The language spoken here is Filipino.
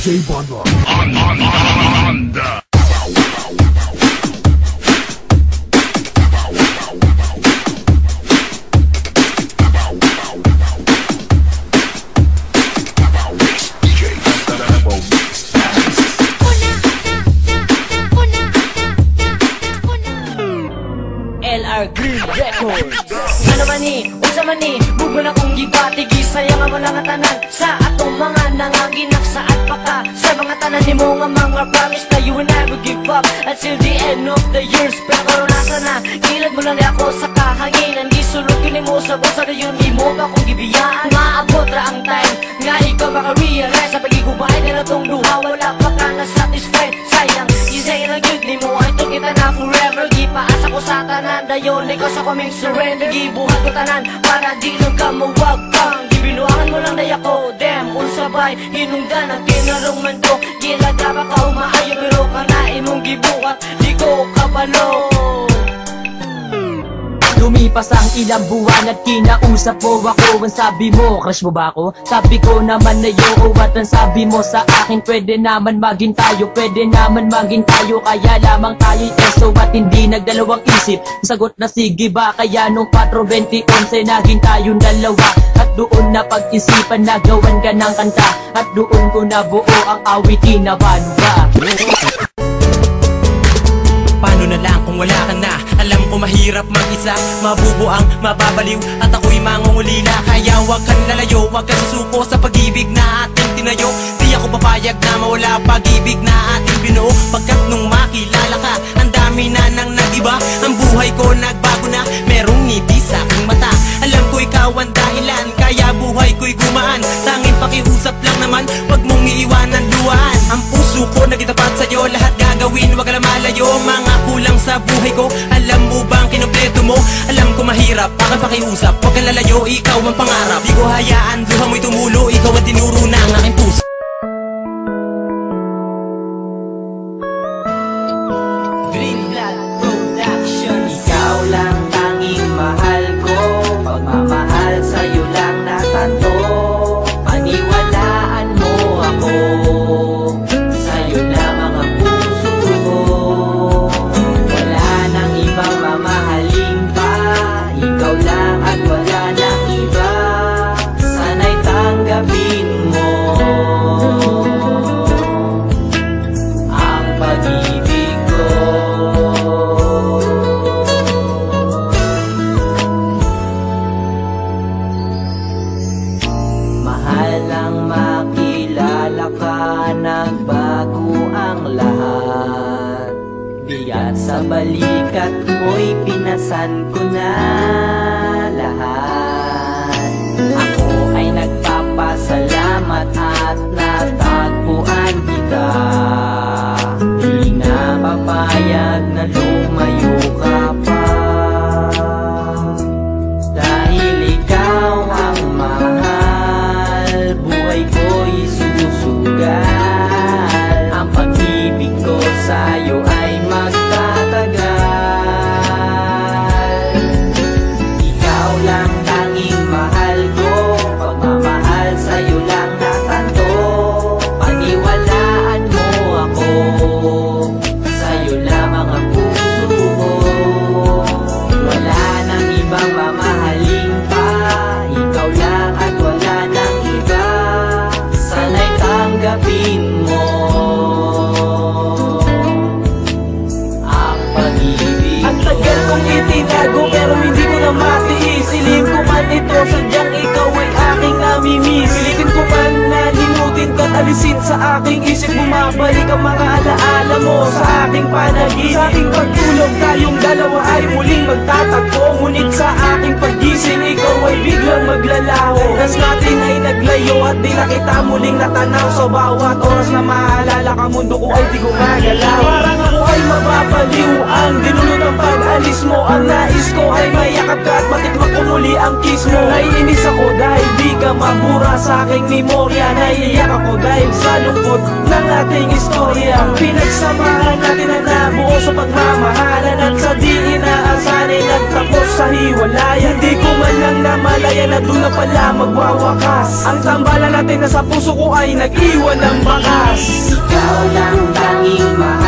DJ Banda. LR Green Records. Ano man ni, unsa man ni, bugo na kong gibatigi, sayang mo lang ang tanan sa atong mga nangaginak sa at paka sa mga tanan ni mo nga mga promise na you will never give up until the end of the years. Pero nasa na, ilad mo lang ako sa kahanginan, di sulog kini mo sa busa na yun, di mo ba kong gibiyaan. Maabot ra ang time nga ikaw maka-realize sa pagigubay nila tong duha, wala pa ka na satisfied. Sayang, isay lang yun, di mo ay itong kita na forever. Gipaasa ko sa tanan, dayon ikaw sa kaming surrender. Gibuhat ko tanan para di lang ka mawag kang gibinuangan mo lang day ako. Damn, unsabay, hinungdan ang tinarong man ko. Gilaga ba ka umaayo pero kanain mong gibuhat, di ko kabalo. Lumipas ang ilang buwan at kinausap mo ako. Ang sabi mo, crush mo ba ako? Sabi ko naman na yo. At ang sabi mo sa akin, pwede naman maging tayo, pwede naman maging tayo. Kaya lamang tayo'y teso at hindi nagdalawang isip. Sagot na sige ba, kaya nung 4-20-11 naging tayong dalawa. At doon na pag-isipan na gawan ka ng kanta. At doon ko nabuo ang awitin na Paano Ba? Paano na lang kung wala ka na? Alam ko mahirap mag-isa, mabubuang, mababaliw at ako'y mangungulila. Kaya wag kang lalayo, wag kang susuko sa pag-ibig na ating tinayo. Di ako papayag na mawala pag-ibig na ating binuo. Pagkat nung makilala ka, ang dami na nang nag-iba. Ang buhay ko nagbago na, merong ngiti sa aking mata. Alam ko ikaw ang dahilan, kaya buhay ko'y gumaan. Tanging pakiusap lang naman, wag mong iiwanan luhaan. Ang puso ko nagitapat sa'yo, lahat gagawin, wag ka na malayo. Mga kulang sa buhay ko, alam mo bang kinumpleto mo? Alam ko mahirap, aking pakiusap, wag kang lalayo, ikaw ang pangarap. Di ko hayaan, luha mo'y tumulo, ikaw ang tinuro na ang aking puso. Green Blood Productions. Ikaw lang tanging mahal ko, pagmamahal sa'yo lang natanto. Paniwalaan mo ako, sa'yo lamang ang puso ko. Wala nang ibang mamahalin pa, ikaw lang at wala nang iba. Sana'y tanggapin mo ang pag-ibig ko. Mahal lang makilala ka, nagbago ang lahat. Bigat sa balikat mo'y pinasan ko na lahat. Ako ay nagpapasalamat at natagpuan kita. Di na papayag na lumayo ka pa, dahil ikaw ang mahal, buhay ko'y susugal. Ang pag-ibig ko sa'yo ay magtatagal. Ikaw lang tanging mahal ko, pagmamahal sa'yo lang natanto. Paniwalaan mo ako, sa'yo lamang ang puso ko. Wala nang ibang mamahalin pa, ikaw lang at wala nang iba. Sana'y tanggapin mo ang pag-ibig. Ang tagal kong itinago pero hindi ko na matiis. Ilim ko man ito, sadyang ikaw ay aking namimiss. Pilitin ko man na limutin ko't alisin sa aking isip. Bumabalik ang mga alaala mo sa aking panaginip. Sa aking pagtulog tayong dalawa ay muling magtatagpo. Ngunit sa aking paggising ikaw ay biglang maglalaho. Nas natin ay naglayo at di na kita muling natanaw. Sa bawat oras na maalala ka, mundo ko ay di gumagalaw. Parang ako ay ay mababaliw ang dinulot ng pag-alis mo. Ang nais ko ay mayakap ka at matikman ko muli ang kiss mo. Naiinis ako dahil di ka mabura sa aking memorya. Naiiyak ako dahil sa lungkot ng ating istorya. Ang pinagsamahan natin na nabuo sa pagmamahalan at sa di inaasahan ay nagtapos sa hiwalayan. Hindi ko man lang namalaya na doon na pala magwawakas. Ang tambalan natin na sa puso ko ay nag-iwan ng bakas. Ikaw lang tanging mahal